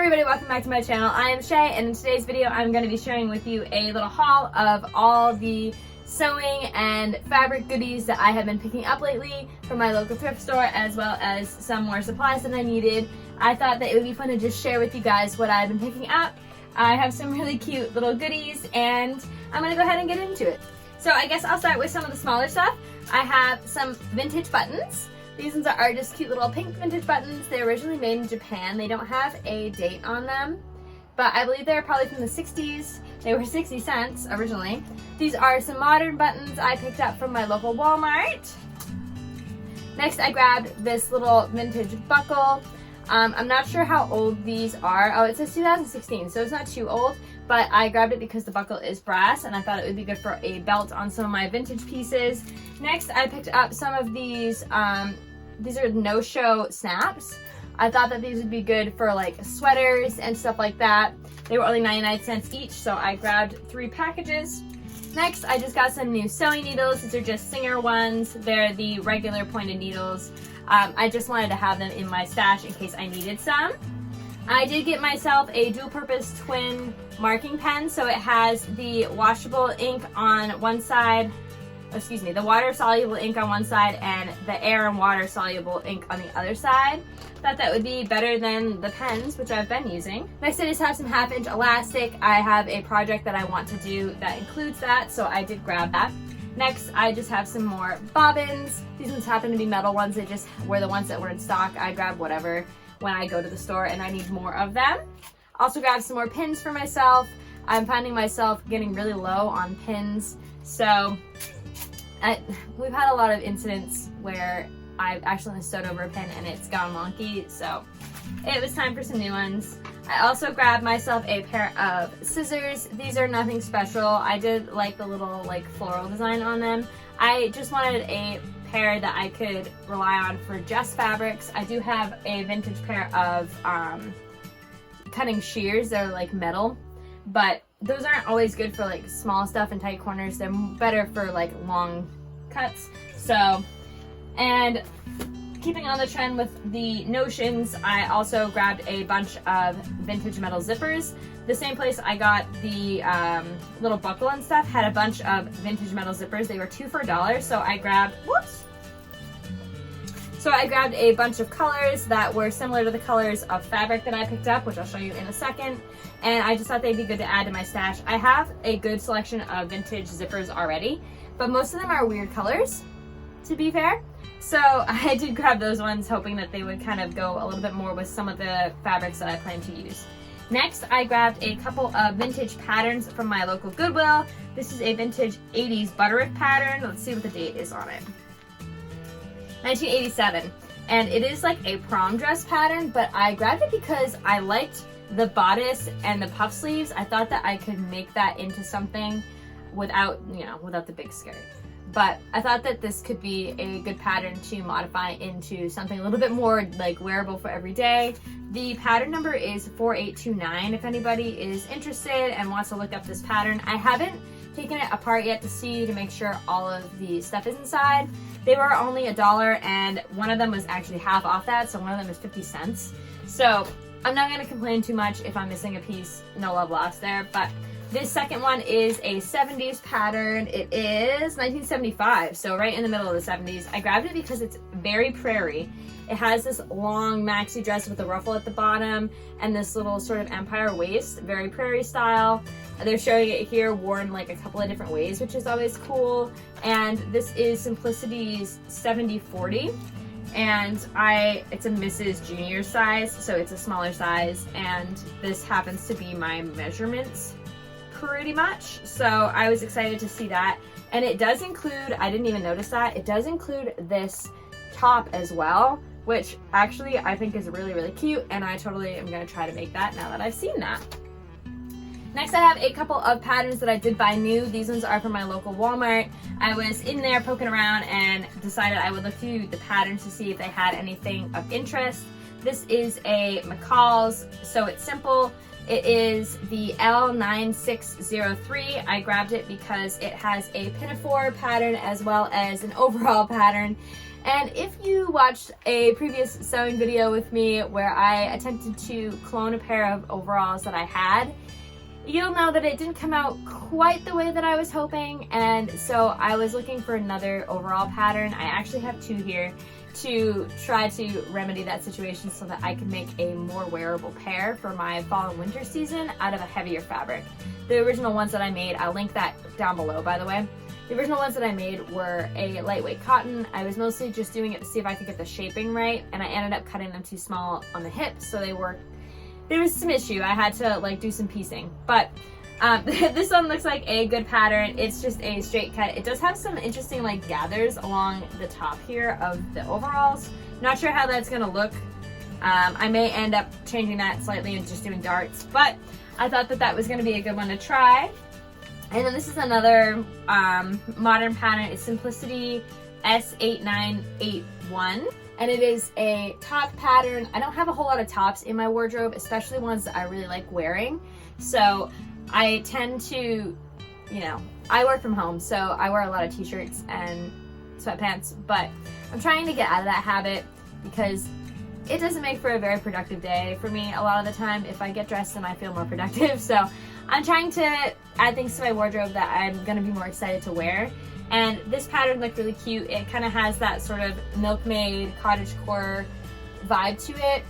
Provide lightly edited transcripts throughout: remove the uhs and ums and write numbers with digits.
everybody, welcome back to my channel. I am Shay, and in today's video I'm going to be sharing with you a little haul of all the sewing and fabric goodies that I have been picking up lately from my local thrift store, as well as some more supplies that I needed. I thought that it would be fun to just share with you guys what I've been picking up. I have some really cute little goodies and I'm going to go ahead and get into it. So I guess I'll start with some of the smaller stuff. I have some vintage buttons. These ones are just cute little pink vintage buttons. They're originally made in Japan. They don't have a date on them, but I believe they're probably from the 60s. They were 60 cents originally. These are some modern buttons I picked up from my local Walmart. Next, I grabbed this little vintage buckle. I'm not sure how old these are. Oh, it says 2016, so it's not too old, but I grabbed it because the buckle is brass and I thought it would be good for a belt on some of my vintage pieces. Next, I picked up some of these are no-show snaps. I thought that these would be good for like sweaters and stuff like that. They were only 99 cents each, so I grabbed 3 packages. Next, I just got some new sewing needles. These are just Singer ones. They're the regular pointed needles. I just wanted to have them in my stash in case I needed some. I did get myself a dual-purpose twin marking pen, so it has the washable ink on one side, the water-soluble ink on one side and the air and water-soluble ink on the other side. Thought that would be better than the pens, which I've been using. Next, I just have some half-inch elastic. I have a project that I want to do that includes that, so I did grab that. Next, I just have some more bobbins. These ones happen to be metal ones. They just were the ones that were in stock. I grab whatever when I go to the store and I need more of them. Also grabbed some more pins for myself. I'm finding myself getting really low on pins, so we've had a lot of incidents where I've actually sewed over a pin and it's gone wonky, so it was time for some new ones. I also grabbed myself a pair of scissors. These are nothing special. I did like the little floral design on them. I just wanted a pair that I could rely on for just fabrics. I do have a vintage pair of cutting shears. They're like metal, but those aren't always good for like small stuff and tight corners. They're better for like long cuts. So, and keeping on the trend with the notions, I also grabbed a bunch of vintage metal zippers. The same place I got the little buckle and stuff had a bunch of vintage metal zippers. They were 2 for $1, so I grabbed, I grabbed a bunch of colors that were similar to the colors of fabric that I picked up, which I'll show you in a second. And I just thought they'd be good to add to my stash. I have a good selection of vintage zippers already, but most of them are weird colors, to be fair. So I did grab those ones, hoping that they would kind of go a little bit more with some of the fabrics that I plan to use. Next, I grabbed a couple of vintage patterns from my local Goodwill. This is a vintage 80s Butterick pattern. Let's see what the date is on it. 1987. And it is like a prom dress pattern, but I grabbed it because I liked the bodice and the puff sleeves. I thought that I could make that into something without the big skirt. But I thought that this could be a good pattern to modify into something a little bit more like wearable for every day. The pattern number is 4829 if anybody is interested and wants to look up this pattern. I haven't taken it apart yet to make sure all of the stuff is inside. They were only $1 and one of them was actually half off that, so one of them is 50 cents. So I'm not going to complain too much if I'm missing a piece. No love lost there. But this second one is a 70s pattern. It is 1975, so right in the middle of the 70s. I grabbed it because it's very prairie. It has this long maxi dress with a ruffle at the bottom and this little sort of empire waist, very prairie style. They're showing it here worn like a couple of different ways, which is always cool. And this is Simplicity's 70-40. And it's a Mrs. Junior size, so it's a smaller size. And this happens to be my measurements pretty much. So I was excited to see that. And it does include, I didn't even notice that, it does include this top as well, which actually I think is really, really cute. And I totally am going to try to make that now that I've seen that. Next, I have a couple of patterns that I did buy new. These ones are from my local Walmart. I was in there poking around and decided I would look through the patterns to see if they had anything of interest. This is a McCall's, so it's simple. It is the L9603. I grabbed it because it has a pinafore pattern as well as an overall pattern. And if you watched a previous sewing video with me where I attempted to clone a pair of overalls that I had, you'll know that it didn't come out quite the way that I was hoping, and so I was looking for another overall pattern. I actually have two here to try to remedy that situation so that I can make a more wearable pair for my fall and winter season out of a heavier fabric. The original ones that I made, I'll link that down below by the way. The original ones that I made were a lightweight cotton. I was mostly just doing it to see if I could get the shaping right, and I ended up cutting them too small on the hips, so there was some issue. I had to like do some piecing, but this one looks like a good pattern. It's just a straight cut. It does have some interesting like gathers along the top here of the overalls. Not sure how that's gonna look. I may end up changing that slightly and just doing darts, but I thought that that was gonna be a good one to try. And then this is another modern pattern. It's Simplicity S8981. And it is a top pattern. I don't have a whole lot of tops in my wardrobe, especially ones that I really like wearing. So I tend to, I work from home, so I wear a lot of t-shirts and sweatpants, but I'm trying to get out of that habit because it doesn't make for a very productive day for me a lot of the time. If I get dressed, then I feel more productive. So I'm trying to add things to my wardrobe that I'm gonna be more excited to wear. And this pattern looked really cute. It kind of has that sort of milkmaid cottagecore vibe to it.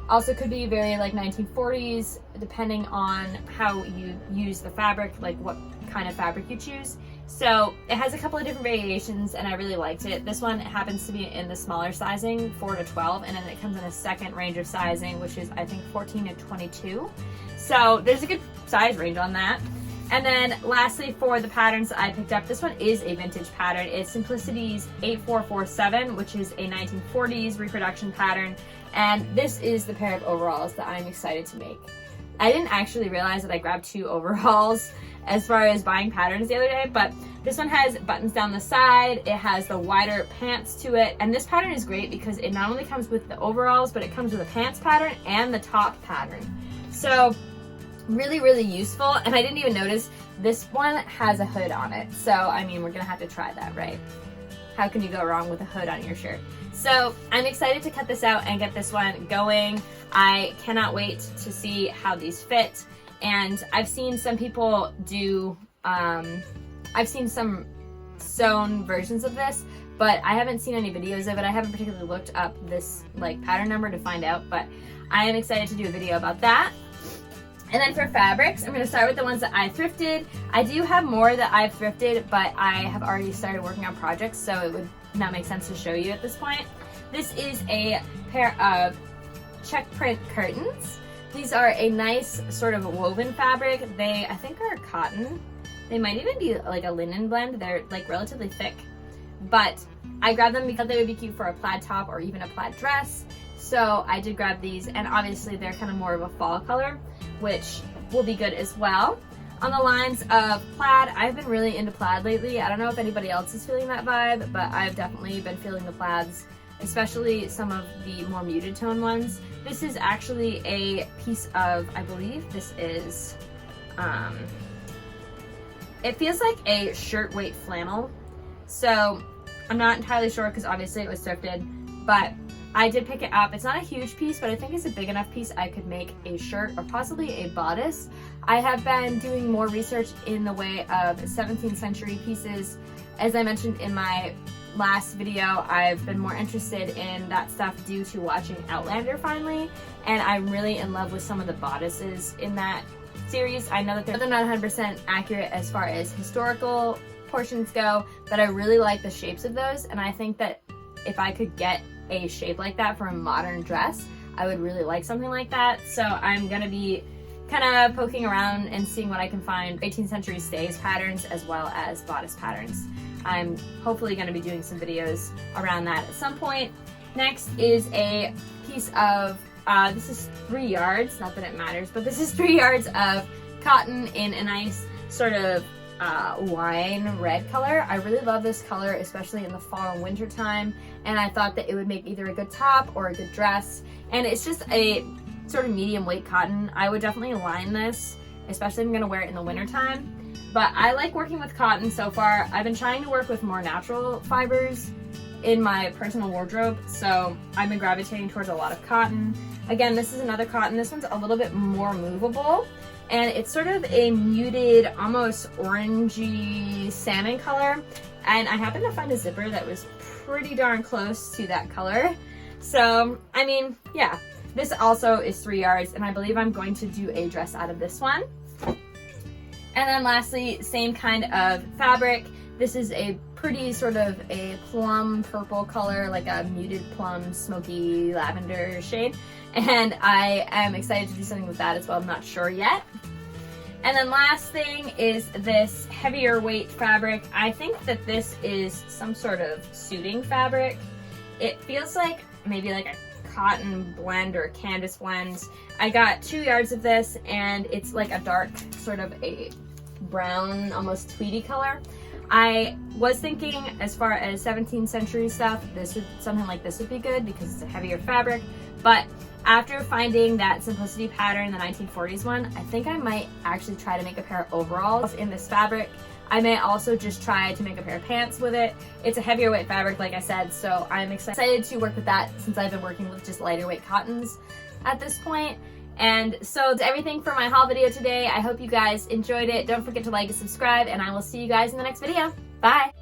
Also could be very like 1940s, depending on how you use the fabric, like what kind of fabric you choose. So it has a couple of different variations and I really liked it. This one happens to be in the smaller sizing, 4 to 12, and then it comes in a second range of sizing, which is I think 14 to 22. So there's a good size range on that. And then lastly, for the patterns that I picked up, this one is a vintage pattern. It's Simplicity's 8447, which is a 1940s reproduction pattern. And this is the pair of overalls that I'm excited to make. I didn't actually realize that I grabbed two overalls as far as buying patterns the other day, but this one has buttons down the side, it has the wider pants to it, and this pattern is great because it not only comes with the overalls, but it comes with a pants pattern and the top pattern. So really, really useful, and I didn't even notice this one has a hood on it. So, I mean, we're gonna have to try that, right? How can you go wrong with a hood on your shirt? So I'm excited to cut this out and get this one going. I cannot wait to see how these fit. And I've seen some people do, I've seen some sewn versions of this, but I haven't seen any videos of it. I haven't particularly looked up this like pattern number to find out, but I am excited to do a video about that. And then for fabrics, I'm going to start with the ones that I thrifted. I do have more that I've thrifted, but I have already started working on projects, so it would not make sense to show you at this point. This is a pair of check print curtains. These are a nice sort of woven fabric. They, I think, are cotton. They might even be like a linen blend. They're like relatively thick, but I grabbed them because they would be cute for a plaid top or even a plaid dress. So I did grab these, and obviously they're kind of more of a fall color, which will be good as well. On the lines of plaid, I've been really into plaid lately. I don't know if anybody else is feeling that vibe, but I've definitely been feeling the plaids, especially some of the more muted tone ones. This is actually a piece of, I believe this is, it feels like a shirt weight flannel. So I'm not entirely sure because obviously it was thrifted, but I did pick it up. It's not a huge piece, but I think it's a big enough piece I could make a shirt or possibly a bodice. I have been doing more research in the way of 17th century pieces. As I mentioned in my last video, I've been more interested in that stuff due to watching Outlander finally, and I'm really in love with some of the bodices in that series. I know that they're not 100% accurate as far as historical portions go, but I really like the shapes of those, and I think that if I could get a shape like that for a modern dress, I would really like something like that. So I'm gonna be kind of poking around and seeing what I can find 18th century stays patterns as well as bodice patterns. I'm hopefully going to be doing some videos around that at some point. Next is a piece of, this is 3 yards, not that it matters, but this is 3 yards of cotton in a nice sort of wine red color. I really love this color, especially in the fall and winter time, and I thought that it would make either a good top or a good dress, and it's just a sort of medium weight cotton. I would definitely line this, especially if I'm going to wear it in the winter time. But I like working with cotton so far. I've been trying to work with more natural fibers in my personal wardrobe, so I've been gravitating towards a lot of cotton. Again, this is another cotton. This one's a little bit more movable, and it's sort of a muted, almost orangey salmon color. And I happened to find a zipper that was pretty darn close to that color. So, I mean, yeah. This also is 3 yards, and I believe I'm going to do a dress out of this one. And then lastly, same kind of fabric. This is a pretty sort of a plum purple color, like a muted plum, smoky lavender shade. And I am excited to do something with that as well. I'm not sure yet. And then last thing is this heavier weight fabric. I think that this is some sort of suiting fabric. It feels like maybe like a cotton blend or canvas blend. I got 2 yards of this, and it's like a dark sort of a brown, almost tweedy color. I was thinking, as far as 17th century stuff, something like this would be good because it's a heavier fabric. But after finding that simplicity pattern, the 1940s one, I think I might actually try to make a pair of overalls in this fabric. I may also just try to make a pair of pants with it. It's a heavier weight fabric, like I said, so I'm excited to work with that since I've been working with just lighter weight cottons at this point. And so that's everything for my haul video today. I hope you guys enjoyed it. Don't forget to like and subscribe, and I will see you guys in the next video. Bye!